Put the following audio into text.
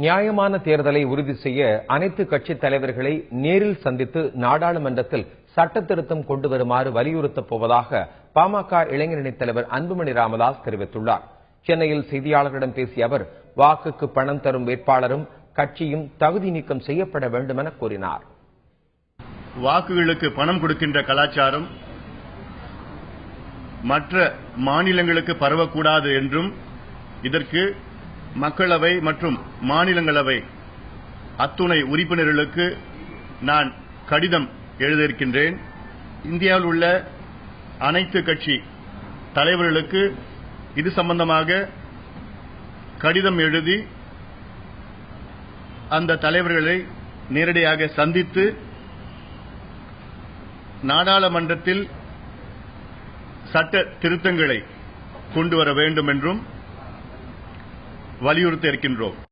நியாயமான தேர்தலை உறுதி செய்ய அனைத்து கட்சித் தலைவர்களை நேரில் சந்தித்து நாடாளுமன்றத்தில் சட்ட திருத்தம் கொண்டு வருமாறு வலியுறுத்தப் போவதாக பாமக இளைஞரணி தலைவர் அன்புமணி ராமதாஸ் தெரிவித்துள்ளார். சென்னையில் செய்தியாளர்களிடம் பேசிய அவர், வாக்குக்கு பணம் தரும் வேட்பாளரும் கட்சியும் தகுதி நீக்கம் செய்யப்பட வேண்டும் என கூறினார். வாக்குகளுக்கு பணம் கொடுக்கின்ற கலாச்சாரம் மற்ற மாநிலங்களுக்கு பரவக்கூடாது என்றும், இதற்கு மக்களவை மற்றும் மாநிலங்களவை அத்துணை உறுப்பினர்களுக்கு நான் கடிதம் எழுத இருக்கின்றேன். இந்தியாவில் உள்ள அனைத்து கட்சி தலைவர்களுக்கு இது சம்பந்தமாக கடிதம் எழுதி அந்த தலைவர்களை நேரடியாக சந்தித்து நாடாளுமன்றத்தில் சட்ட திருத்தங்களை கொண்டு வர வேண்டும் என்றும் வலியுறுத்த இருக்கின்றோம்.